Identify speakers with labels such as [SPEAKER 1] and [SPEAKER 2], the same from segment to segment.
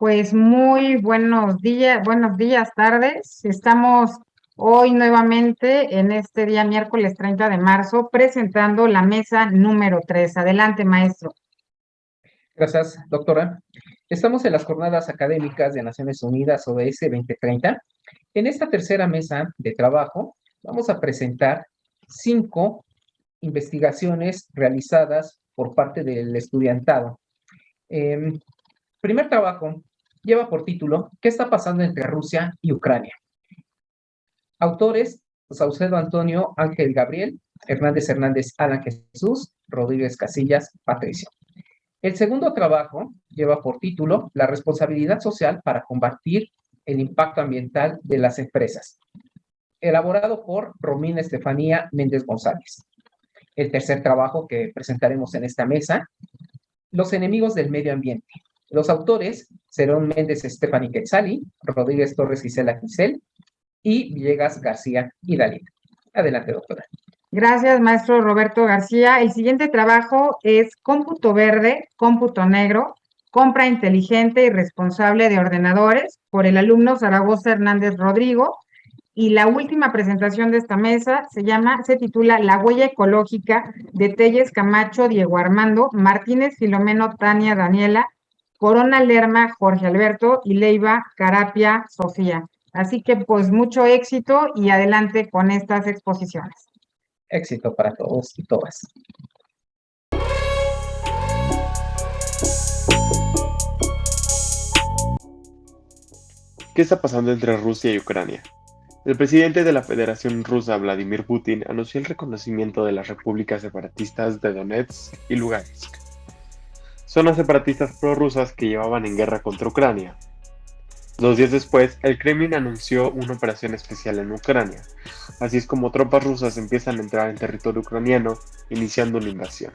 [SPEAKER 1] Pues muy buenos días, tardes. Estamos hoy nuevamente en este día miércoles 30 de marzo presentando la mesa número 3. Adelante, maestro.
[SPEAKER 2] Gracias, doctora. Estamos en las jornadas académicas de Naciones Unidas ODS 2030. En esta tercera mesa de trabajo vamos a presentar 5 investigaciones realizadas por parte del estudiantado. Primer trabajo lleva por título ¿Qué está pasando entre Rusia y Ucrania? Autores: Saucedo Antonio, Ángel Gabriel, Hernández, Alan Jesús, Rodríguez Casillas, Patricio. El segundo trabajo lleva por título La responsabilidad social para combatir el impacto ambiental de las empresas, elaborado por Romina Estefanía Méndez González. El tercer trabajo que presentaremos en esta mesa, Los enemigos del medio ambiente. Los autores: Cerón Méndez Estefani Quetzali, Rodríguez Torres Gisela Gisel y Villegas García y Dalit. Adelante, doctora.
[SPEAKER 1] Gracias, maestro Roberto García. El siguiente trabajo es Cómputo Verde, Cómputo Negro, Compra Inteligente y Responsable de Ordenadores, por el alumno Zaragoza Hernández Rodrigo. Y la última presentación de esta mesa se titula La huella ecológica de Telles Camacho, Diego Armando, Martínez Filomeno, Tania Daniela, Corona Lerma, Jorge Alberto y Leiva Carapia, Sofía. Así que pues mucho éxito y adelante con estas exposiciones.
[SPEAKER 2] Éxito para todos y todas.
[SPEAKER 3] ¿Qué está pasando entre Rusia y Ucrania? El presidente de la Federación Rusa, Vladimir Putin, anunció el reconocimiento de las repúblicas separatistas de Donetsk y Lugansk, zonas separatistas prorrusas que llevaban en guerra contra Ucrania. 2 días después, el Kremlin anunció una operación especial en Ucrania. Así es como tropas rusas empiezan a entrar en territorio ucraniano, iniciando una invasión.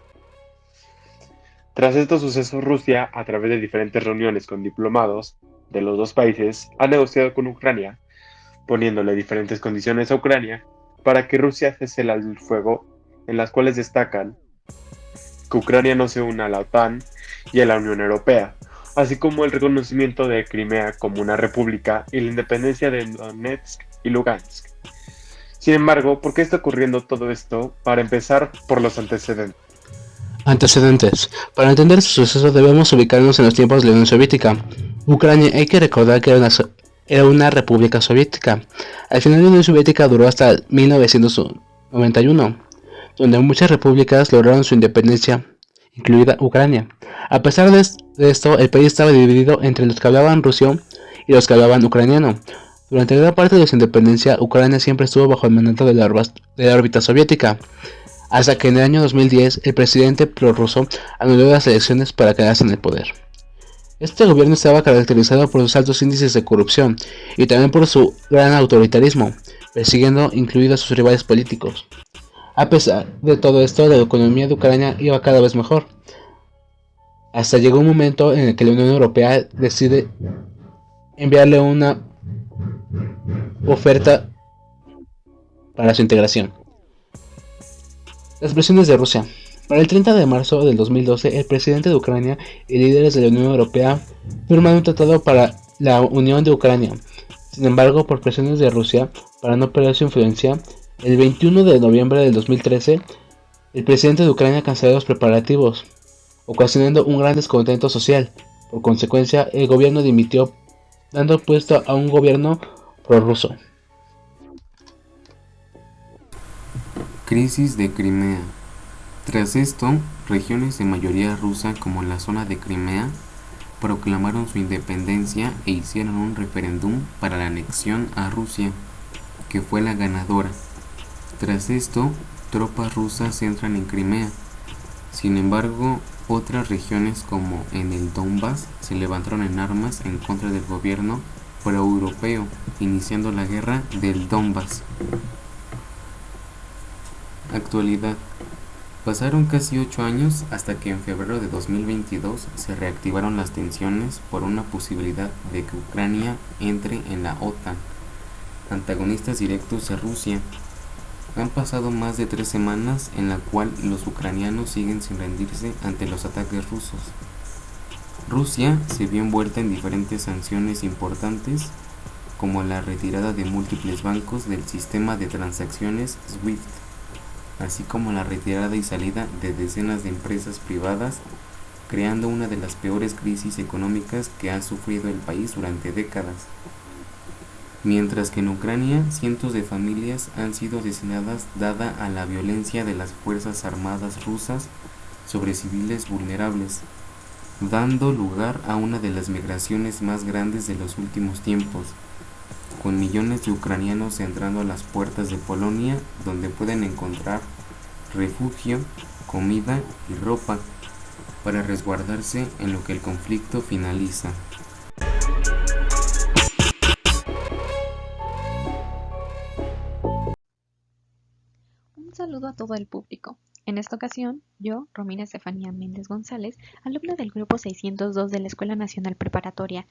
[SPEAKER 3] Tras estos sucesos, Rusia, a través de diferentes reuniones con diplomados de los dos países, ha negociado con Ucrania, poniéndole diferentes condiciones a Ucrania para que Rusia cese el fuego, en las cuales destacan que Ucrania no se una a la OTAN y a la Unión Europea, así como el reconocimiento de Crimea como una república y la independencia de Donetsk y Lugansk. Sin embargo, ¿por qué está ocurriendo todo esto? Para empezar, por los antecedentes.
[SPEAKER 4] Para entender este suceso debemos ubicarnos en los tiempos de la Unión Soviética. Ucrania, hay que recordar que era una república soviética. Al final de la Unión Soviética duró hasta 1991, donde muchas repúblicas lograron su independencia, incluida Ucrania. A pesar de esto, el país estaba dividido entre los que hablaban ruso y los que hablaban ucraniano. Durante gran parte de su independencia, Ucrania siempre estuvo bajo el mandato de la órbita soviética, hasta que en el año 2010 el presidente prorruso anuló las elecciones para quedarse en el poder. Este gobierno estaba caracterizado por sus altos índices de corrupción y también por su gran autoritarismo, persiguiendo incluidos a sus rivales políticos. A pesar de todo esto, la economía de Ucrania iba cada vez mejor. Hasta llegó un momento en el que la Unión Europea decide enviarle una oferta para su integración. Las presiones de Rusia. Para el 30 de marzo del 2012, el presidente de Ucrania y líderes de la Unión Europea firmaron un tratado para la unión de Ucrania. Sin embargo, por presiones de Rusia, para no perder su influencia, el 21 de noviembre del 2013, el presidente de Ucrania canceló los preparativos, ocasionando un gran descontento social. Por consecuencia, el gobierno dimitió, dando puesto a un gobierno prorruso.
[SPEAKER 5] Crisis de Crimea. Tras esto, regiones de mayoría rusa como la zona de Crimea proclamaron su independencia e hicieron un referéndum para la anexión a Rusia, que fue la ganadora. Tras esto, tropas rusas entran en Crimea. Sin embargo, otras regiones como en el Donbass se levantaron en armas en contra del gobierno proeuropeo, iniciando la guerra del Donbass. Actualidad. Pasaron casi 8 años hasta que en febrero de 2022 se reactivaron las tensiones por una posibilidad de que Ucrania entre en la OTAN. Antagonistas directos a Rusia. Han pasado más de 3 semanas en la cual los ucranianos siguen sin rendirse ante los ataques rusos. Rusia se vio envuelta en diferentes sanciones importantes, como la retirada de múltiples bancos del sistema de transacciones SWIFT, así como la retirada y salida de decenas de empresas privadas, creando una de las peores crisis económicas que ha sufrido el país durante décadas. Mientras que en Ucrania cientos de familias han sido asesinadas dada a la violencia de las Fuerzas Armadas rusas sobre civiles vulnerables, dando lugar a una de las migraciones más grandes de los últimos tiempos, con millones de ucranianos entrando a las puertas de Polonia, donde pueden encontrar refugio, comida y ropa para resguardarse en lo que el conflicto finaliza.
[SPEAKER 6] Un saludo a todo el público. En esta ocasión, yo, Romina Estefanía Méndez González, alumna del grupo 602 de la Escuela Nacional Preparatoria,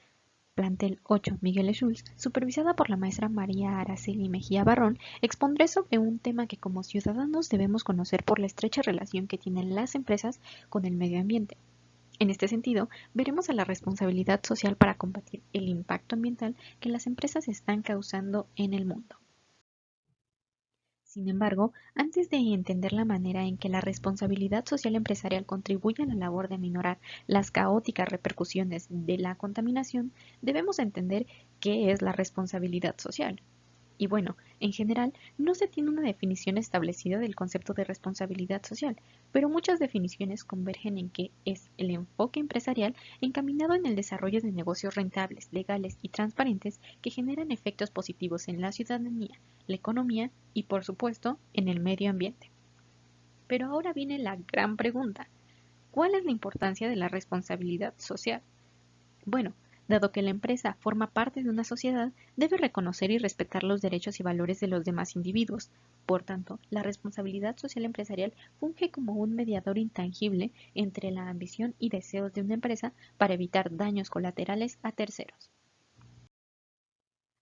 [SPEAKER 6] plantel 8 Miguel Schulz, supervisada por la maestra María Araceli Mejía Barrón, expondré sobre un tema que como ciudadanos debemos conocer por la estrecha relación que tienen las empresas con el medio ambiente. En este sentido, veremos a la responsabilidad social para combatir el impacto ambiental que las empresas están causando en el mundo. Sin embargo, antes de entender la manera en que la responsabilidad social empresarial contribuye a la labor de minorar las caóticas repercusiones de la contaminación, debemos entender qué es la responsabilidad social. Y bueno, en general, no se tiene una definición establecida del concepto de responsabilidad social, pero muchas definiciones convergen en que es el enfoque empresarial encaminado en el desarrollo de negocios rentables, legales y transparentes que generan efectos positivos en la ciudadanía, la economía y, por supuesto, en el medio ambiente. Pero ahora viene la gran pregunta: ¿cuál es la importancia de la responsabilidad social? Bueno, dado que la empresa forma parte de una sociedad, debe reconocer y respetar los derechos y valores de los demás individuos. Por tanto, la responsabilidad social empresarial funge como un mediador intangible entre la ambición y deseos de una empresa para evitar daños colaterales a terceros.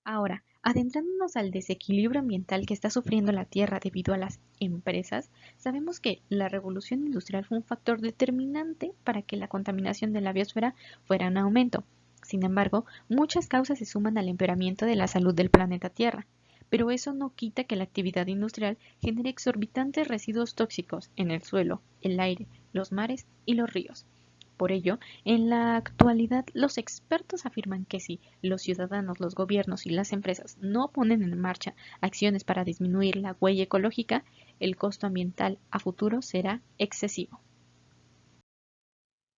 [SPEAKER 6] Ahora, adentrándonos al desequilibrio ambiental que está sufriendo la Tierra debido a las empresas, sabemos que la revolución industrial fue un factor determinante para que la contaminación de la biosfera fuera en aumento. Sin embargo, muchas causas se suman al empeoramiento de la salud del planeta Tierra, pero eso no quita que la actividad industrial genere exorbitantes residuos tóxicos en el suelo, el aire, los mares y los ríos. Por ello, en la actualidad, los expertos afirman que si los ciudadanos, los gobiernos y las empresas no ponen en marcha acciones para disminuir la huella ecológica, el costo ambiental a futuro será excesivo.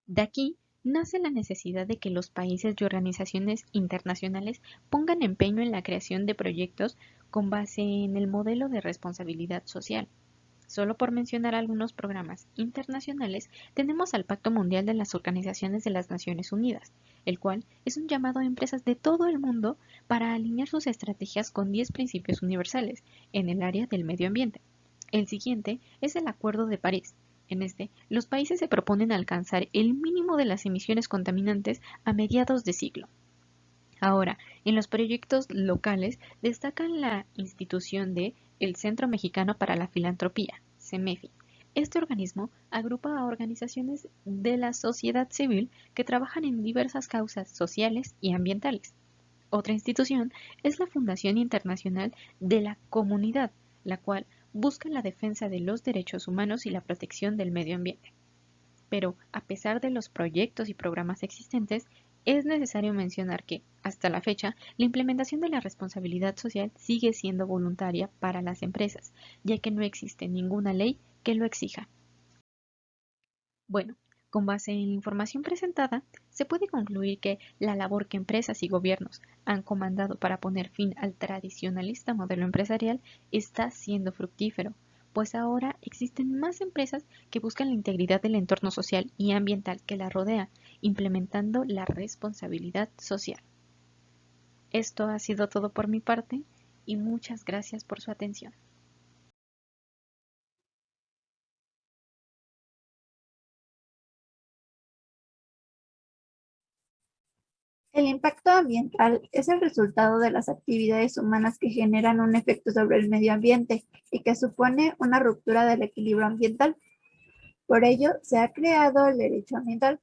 [SPEAKER 6] De aquí nace la necesidad de que los países y organizaciones internacionales pongan empeño en la creación de proyectos con base en el modelo de responsabilidad social. Solo por mencionar algunos programas internacionales, tenemos al Pacto Mundial de las Organizaciones de las Naciones Unidas, el cual es un llamado a empresas de todo el mundo para alinear sus estrategias con 10 principios universales en el área del medio ambiente. El siguiente es el Acuerdo de París. En este, los países se proponen alcanzar el mínimo de las emisiones contaminantes a mediados de siglo. Ahora, en los proyectos locales destacan la institución de el Centro Mexicano para la Filantropía, CEMEFI. Este organismo agrupa a organizaciones de la sociedad civil que trabajan en diversas causas sociales y ambientales. Otra institución es la Fundación Internacional de la Comunidad, la cual busca la defensa de los derechos humanos y la protección del medio ambiente. Pero, a pesar de los proyectos y programas existentes, es necesario mencionar que, hasta la fecha, la implementación de la responsabilidad social sigue siendo voluntaria para las empresas, ya que no existe ninguna ley que lo exija. Bueno, con base en la información presentada, se puede concluir que la labor que empresas y gobiernos han comandado para poner fin al tradicionalista modelo empresarial está siendo fructífero, pues ahora existen más empresas que buscan la integridad del entorno social y ambiental que la rodea, implementando la responsabilidad social. Esto ha sido todo por mi parte y muchas gracias por su atención.
[SPEAKER 7] El impacto ambiental es el resultado de las actividades humanas que generan un efecto sobre el medio ambiente y que supone una ruptura del equilibrio ambiental. Por ello, se ha creado el derecho ambiental,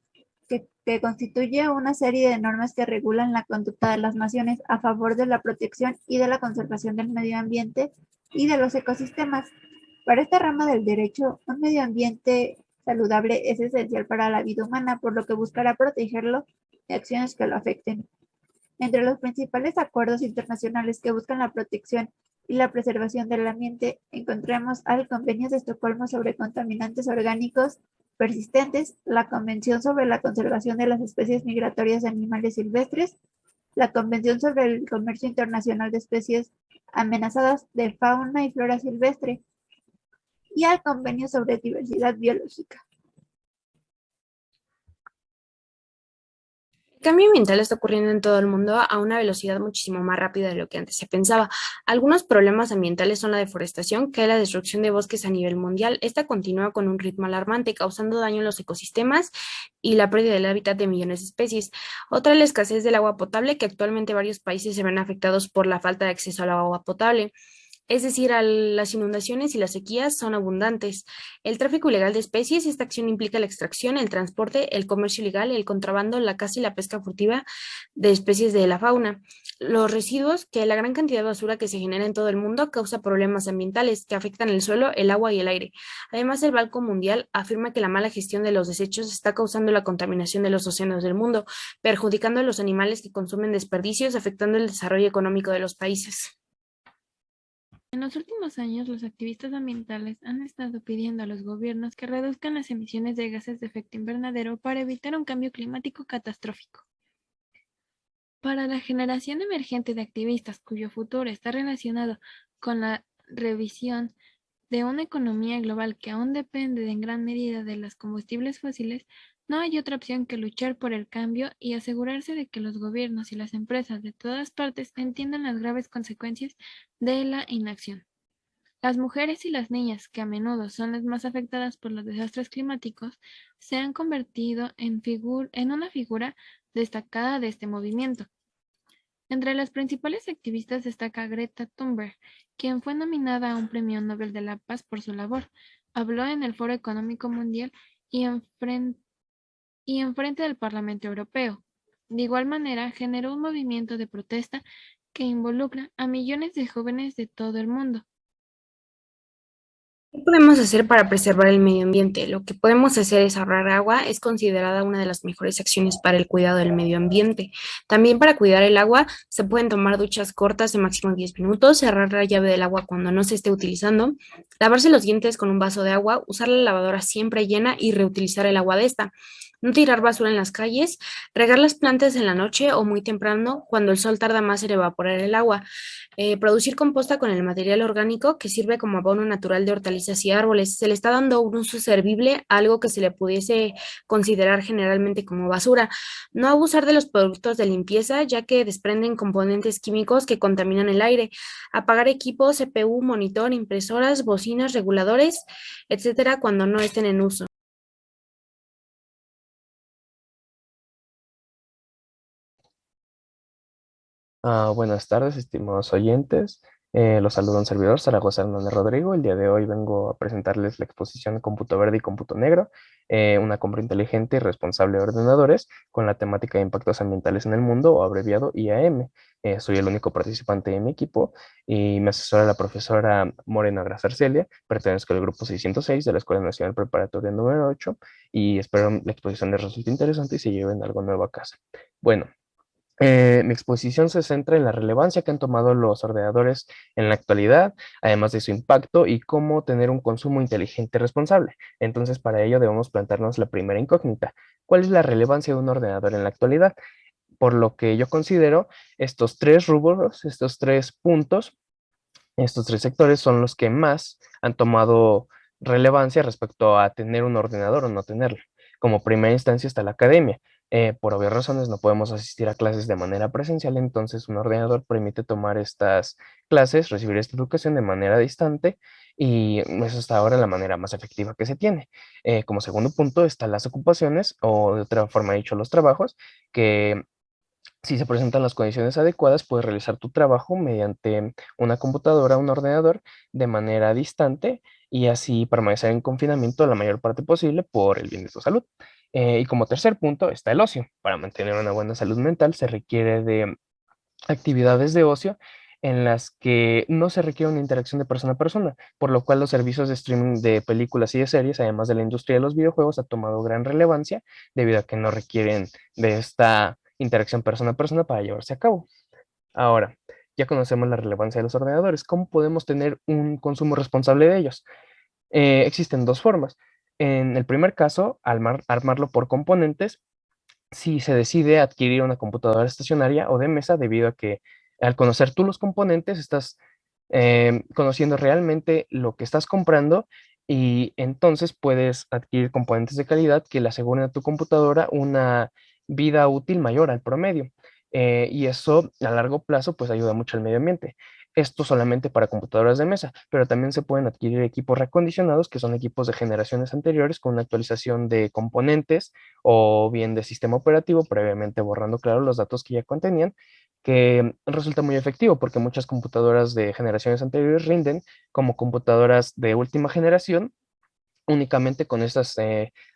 [SPEAKER 7] que que constituye una serie de normas que regulan la conducta de las naciones a favor de la protección y de la conservación del medio ambiente y de los ecosistemas. Para esta rama del derecho, un medio ambiente saludable es esencial para la vida humana, por lo que buscará protegerlo de acciones que lo afecten. Entre los principales acuerdos internacionales que buscan la protección y la preservación del ambiente, encontramos al Convenio de Estocolmo sobre contaminantes orgánicos persistentes, la Convención sobre la conservación de las especies migratorias de animales silvestres, la Convención sobre el comercio internacional de especies amenazadas de fauna y flora silvestre, y al Convenio sobre diversidad biológica.
[SPEAKER 8] El cambio ambiental está ocurriendo en todo el mundo a una velocidad muchísimo más rápida de lo que antes se pensaba. Algunos problemas ambientales son la deforestación, que es la destrucción de bosques a nivel mundial. Esta continúa con un ritmo alarmante, causando daño en los ecosistemas y la pérdida del hábitat de millones de especies. Otra es la escasez del agua potable, que actualmente varios países se ven afectados por la falta de acceso al agua potable. Es decir, las inundaciones y las sequías son abundantes. El tráfico ilegal de especies, esta acción implica la extracción, el transporte, el comercio ilegal, el contrabando, la caza y la pesca furtiva de especies de la fauna. Los residuos, que la gran cantidad de basura que se genera en todo el mundo causa problemas ambientales que afectan el suelo, el agua y el aire. Además, el Banco Mundial afirma que la mala gestión de los desechos está causando la contaminación de los océanos del mundo, perjudicando a los animales que consumen desperdicios, afectando el desarrollo económico de los países.
[SPEAKER 9] En los últimos años, los activistas ambientales han estado pidiendo a los gobiernos que reduzcan las emisiones de gases de efecto invernadero para evitar un cambio climático catastrófico. Para la generación emergente de activistas cuyo futuro está relacionado con la revisión de una economía global que aún depende en gran medida de los combustibles fósiles, no hay otra opción que luchar por el cambio y asegurarse de que los gobiernos y las empresas de todas partes entiendan las graves consecuencias de la inacción. Las mujeres y las niñas, que a menudo son las más afectadas por los desastres climáticos, se han convertido en una figura destacada de este movimiento. Entre las principales activistas destaca Greta Thunberg, quien fue nominada a un Premio Nobel de la Paz por su labor. Habló en el Foro Económico Mundial y en frente del Parlamento Europeo. De igual manera, generó un movimiento de protesta que involucra a millones de jóvenes de todo el mundo.
[SPEAKER 8] ¿Qué podemos hacer para preservar el medio ambiente? Lo que podemos hacer es ahorrar agua, es considerada una de las mejores acciones para el cuidado del medio ambiente. También para cuidar el agua se pueden tomar duchas cortas de máximo 10 minutos, cerrar la llave del agua cuando no se esté utilizando, lavarse los dientes con un vaso de agua, usar la lavadora siempre llena y reutilizar el agua de esta. No tirar basura en las calles, regar las plantas en la noche o muy temprano cuando el sol tarda más en evaporar el agua. Producir composta con el material orgánico que sirve como abono natural de hortalizas y árboles. Se le está dando un uso servible a algo que se le pudiese considerar generalmente como basura. No abusar de los productos de limpieza, ya que desprenden componentes químicos que contaminan el aire. Apagar equipos, CPU, monitor, impresoras, bocinas, reguladores, etcétera, cuando no estén en uso.
[SPEAKER 10] Buenas tardes, estimados oyentes. Los saluda un servidor, Zaragoza Hernández Rodrigo. El día de hoy vengo a presentarles la exposición Cómputo Verde y Cómputo Negro, una compra inteligente y responsable de ordenadores con la temática de impactos ambientales en el mundo, o abreviado IAM. Soy el único participante de mi equipo y me asesora la profesora Morena Grazarcelia. Pertenezco al grupo 606 de la Escuela Nacional Preparatoria número 8 y espero la exposición les resulte interesante y se lleven algo nuevo a casa. Bueno. Mi exposición se centra en la relevancia que han tomado los ordenadores en la actualidad, además de su impacto y cómo tener un consumo inteligente y responsable. Entonces, para ello debemos plantearnos la primera incógnita. ¿Cuál es la relevancia de un ordenador en la actualidad? Por lo que yo considero estos tres rubros, estos tres puntos, estos tres sectores son los que más han tomado relevancia respecto a tener un ordenador o no tenerlo. Como primera instancia está la academia. Por obvias razones no podemos asistir a clases de manera presencial, entonces un ordenador permite tomar estas clases, recibir esta educación de manera distante y eso está ahora la manera más efectiva que se tiene. Como segundo punto están las ocupaciones o de otra forma dicho los trabajos que si se presentan las condiciones adecuadas, puedes realizar tu trabajo mediante una computadora, un ordenador, de manera distante y así permanecer en confinamiento la mayor parte posible por el bien de tu salud. Y como tercer punto está el ocio. Para mantener una buena salud mental se requiere de actividades de ocio en las que no se requiere una interacción de persona a persona, por lo cual los servicios de streaming de películas y de series, además de la industria de los videojuegos, ha tomado gran relevancia debido a que no requieren de esta interacción persona a persona para llevarse a cabo. Ahora, ya conocemos la relevancia de los ordenadores. ¿Cómo podemos tener un consumo responsable de ellos? Existen dos formas. En el primer caso, armarlo por componentes, si se decide adquirir una computadora estacionaria o de mesa, debido a que al conocer tú los componentes, estás conociendo realmente lo que estás comprando y entonces puedes adquirir componentes de calidad que le aseguren a tu computadora una vida útil mayor al promedio. Y eso a largo plazo pues ayuda mucho al medio ambiente. Esto solamente para computadoras de mesa, pero también se pueden adquirir equipos reacondicionados, que son equipos de generaciones anteriores con una actualización de componentes o bien de sistema operativo, previamente borrando, claro, los datos que ya contenían, que resulta muy efectivo porque muchas computadoras de generaciones anteriores rinden como computadoras de última generación únicamente con estas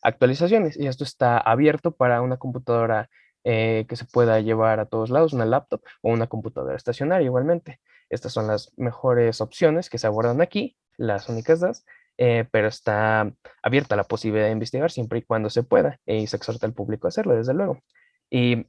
[SPEAKER 10] actualizaciones. Y esto está abierto para una computadora que se pueda llevar a todos lados, una laptop o una computadora estacionaria igualmente. Estas son las mejores opciones que se abordan aquí, las únicas dos, pero está abierta la posibilidad de investigar siempre y cuando se pueda y se exhorta al público a hacerlo, desde luego. Y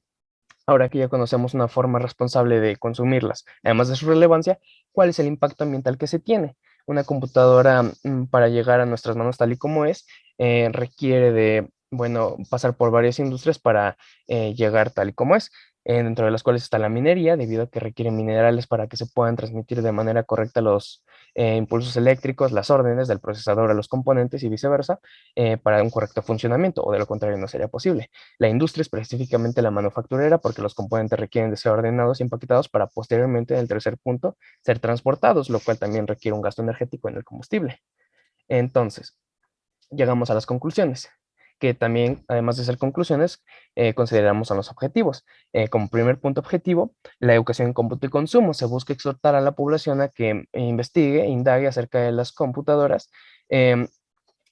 [SPEAKER 10] ahora que ya conocemos una forma responsable de consumirlas, además de su relevancia, ¿cuál es el impacto ambiental que se tiene? Una computadora, para llegar a nuestras manos tal y como es, requiere de, bueno, pasar por varias industrias para llegar tal y como es, dentro de las cuales está la minería, debido a que requiere minerales para que se puedan transmitir de manera correcta los impulsos eléctricos, las órdenes del procesador a los componentes y viceversa, para un correcto funcionamiento, o de lo contrario no sería posible. La industria, específicamente la manufacturera, porque los componentes requieren de ser ordenados y empaquetados para posteriormente, en el tercer punto, ser transportados, lo cual también requiere un gasto energético en el combustible. Entonces, llegamos a las conclusiones, que también, además de ser conclusiones, consideramos a los objetivos. Como primer punto objetivo, la educación en cómputo y consumo. Se busca exhortar a la población a que investigue, indague acerca de las computadoras, en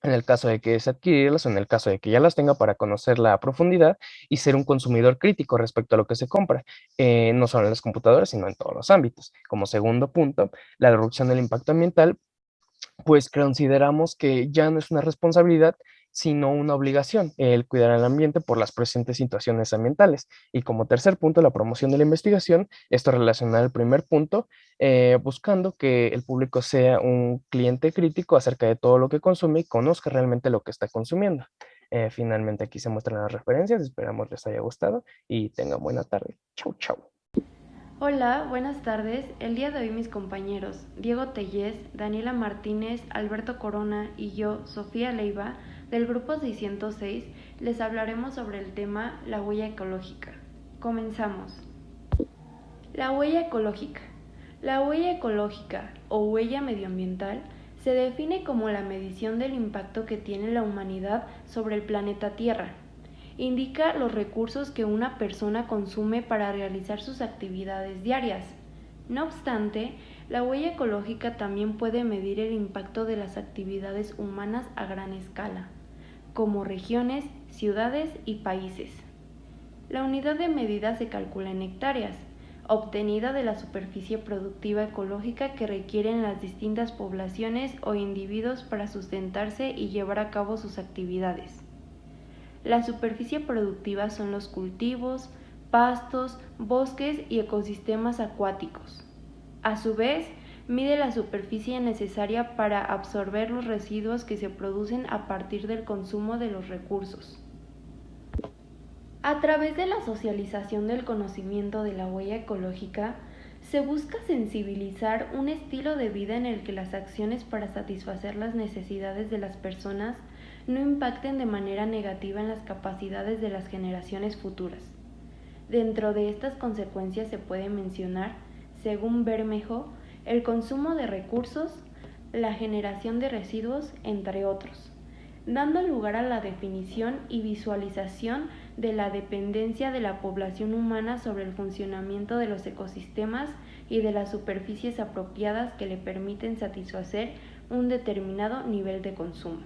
[SPEAKER 10] el caso de que desee adquirirlas o en el caso de que ya las tenga, para conocerla a profundidad y ser un consumidor crítico respecto a lo que se compra, no solo en las computadoras, sino en todos los ámbitos. Como segundo punto, la reducción del impacto ambiental, pues consideramos que ya no es una responsabilidad, sino una obligación, el cuidar el ambiente por las presentes situaciones ambientales. Y como tercer punto, la promoción de la investigación, esto relacionado al primer punto, buscando que el público sea un cliente crítico acerca de todo lo que consume y conozca realmente lo que está consumiendo. Finalmente aquí se muestran las referencias, esperamos les haya gustado y tengan buena tarde. Chau, chau.
[SPEAKER 11] Hola, buenas tardes. El día de hoy mis compañeros Diego Tellez, Daniela Martínez, Alberto Corona y yo, Sofía Leiva, del grupo 606, les hablaremos sobre el tema la huella ecológica. Comenzamos. La huella ecológica. La huella ecológica o huella medioambiental se define como la medición del impacto que tiene la humanidad sobre el planeta Tierra. Indica los recursos que una persona consume para realizar sus actividades diarias. No obstante, la huella ecológica también puede medir el impacto de las actividades humanas a gran escala, como regiones, ciudades y países. La unidad de medida se calcula en hectáreas, obtenida de la superficie productiva ecológica que requieren las distintas poblaciones o individuos para sustentarse y llevar a cabo sus actividades. La superficie productiva son los cultivos, pastos, bosques y ecosistemas acuáticos. A su vez, mide la superficie necesaria para absorber los residuos que se producen a partir del consumo de los recursos. A través de la socialización del conocimiento de la huella ecológica, se busca sensibilizar un estilo de vida en el que las acciones para satisfacer las necesidades de las personas no impacten de manera negativa en las capacidades de las generaciones futuras. Dentro de estas consecuencias se puede mencionar, según Bermejo, el consumo de recursos, la generación de residuos, entre otros, dando lugar a la definición y visualización de la dependencia de la población humana sobre el funcionamiento de los ecosistemas y de las superficies apropiadas que le permiten satisfacer un determinado nivel de consumo.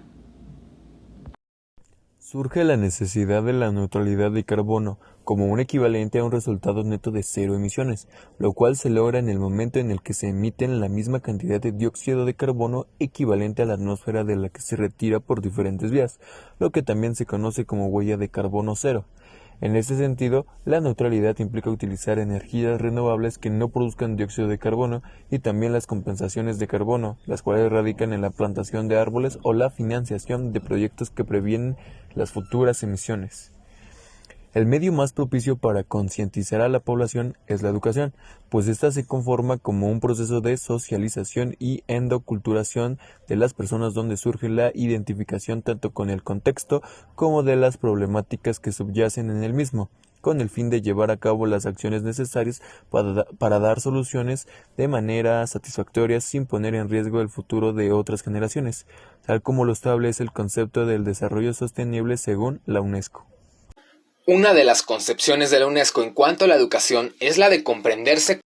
[SPEAKER 12] Surge la necesidad de la neutralidad de carbono como un equivalente a un resultado neto de cero emisiones, lo cual se logra en el momento en el que se emiten la misma cantidad de dióxido de carbono equivalente a la atmósfera de la que se retira por diferentes vías, lo que también se conoce como huella de carbono cero. En este sentido, la neutralidad implica utilizar energías renovables que no produzcan dióxido de carbono y también las compensaciones de carbono, las cuales radican en la plantación de árboles o la financiación de proyectos que previenen las futuras emisiones. El medio más propicio para concientizar a la población es la educación, pues ésta se conforma como un proceso de socialización y endoculturación de las personas donde surge la identificación tanto con el contexto como de las problemáticas que subyacen en el mismo, con el fin de llevar a cabo las acciones necesarias para dar soluciones de manera satisfactoria sin poner en riesgo el futuro de otras generaciones, tal como lo establece el concepto del desarrollo sostenible según la UNESCO.
[SPEAKER 13] Una de las concepciones de la UNESCO en cuanto a la educación es la de comprenderse